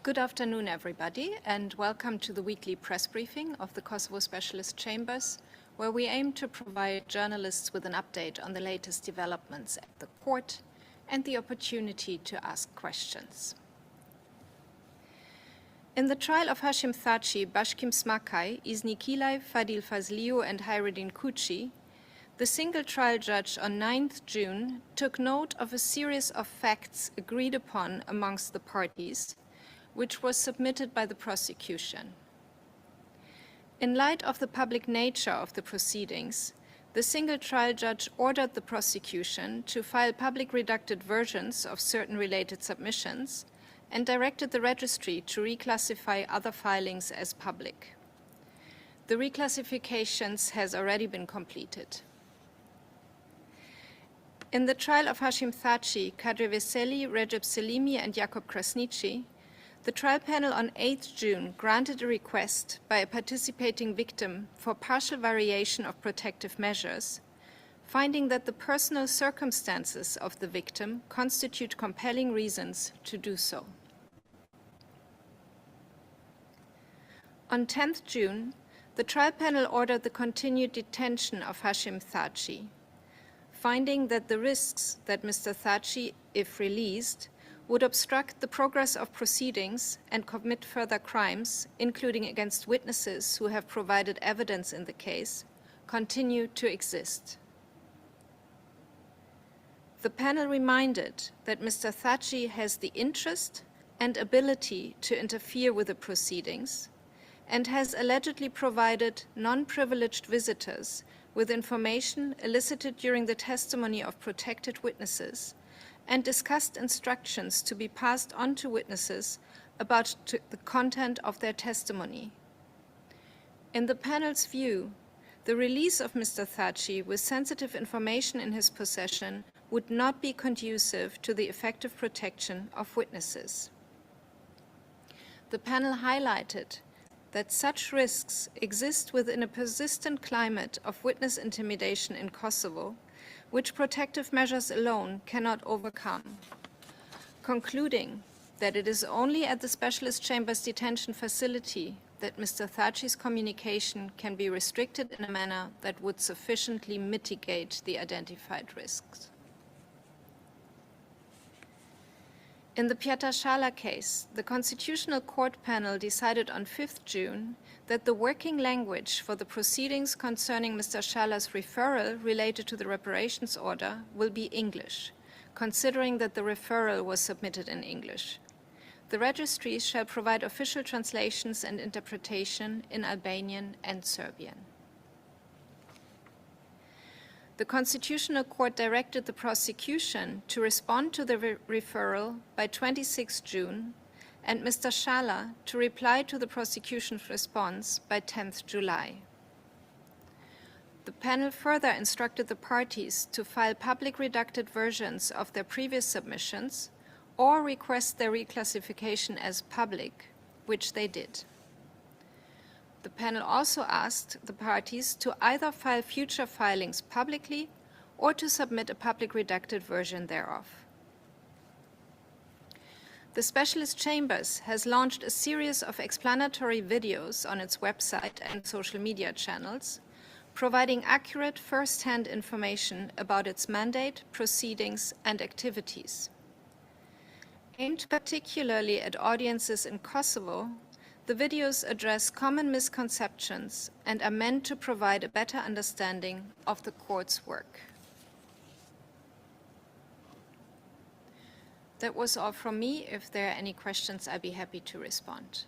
Good afternoon, everybody, and welcome to the weekly press briefing of the Kosovo Specialist Chambers, where we aim to provide journalists with an update on the latest developments at the court and the opportunity to ask questions. In the trial of Hashim Thaçi, Bashkim Smakaj, Izni Kilaj, Fadil Fazliu, and Hayreddin Kuçi, the single trial judge on 9th June took note of a series of facts agreed upon amongst the parties, which was submitted by the prosecution. In light of the public nature of the proceedings, the single trial judge ordered the prosecution to file public redacted versions of certain related submissions and directed the registry to reclassify other filings as public. The reclassifications has already been completed. In the trial of Hashim Thaçi, Kadri Veseli, Recep Selimi, and Jakub Krasniqi, the trial panel on 8th June granted a request by a participating victim for partial variation of protective measures, finding that the personal circumstances of the victim constitute compelling reasons to do so. On 10th June, the trial panel ordered the continued detention of Hashim Thaçi, finding that the risks that Mr. Thaçi, if released, would obstruct the progress of proceedings and commit further crimes, including against witnesses who have provided evidence in the case, continue to exist. The panel reminded that Mr. Thaçi has the interest and ability to interfere with the proceedings and has allegedly provided non-privileged visitors with information elicited during the testimony of protected witnesses and discussed instructions to be passed on to witnesses about the content of their testimony. In the panel's view, the release of Mr. Thaçi with sensitive information in his possession would not be conducive to the effective protection of witnesses. The panel highlighted that such risks exist within a persistent climate of witness intimidation in Kosovo, which protective measures alone cannot overcome, concluding that it is only at the Specialist Chambers detention facility that Mr. Thaçi's communication can be restricted in a manner that would sufficiently mitigate the identified risks. In the Piatashala case, the Constitutional Court panel decided on 5th June that the working language for the proceedings concerning Mr. Shala's referral related to the reparations order will be English, considering that the referral was submitted in English. The registries shall provide official translations and interpretation in Albanian and Serbian. The Constitutional Court directed the prosecution to respond to the referral by 26 June and Mr. Shala to reply to the prosecution's response by 10th July. The panel further instructed the parties to file public redacted versions of their previous submissions or request their reclassification as public, which they did. The panel also asked the parties to either file future filings publicly or to submit a public redacted version thereof. The Specialist Chambers has launched a series of explanatory videos on its website and social media channels, providing accurate first-hand information about its mandate, proceedings, and activities. Aimed particularly at audiences in Kosovo, the videos address common misconceptions and are meant to provide a better understanding of the court's work. That was all from me. If there are any questions, I'd be happy to respond.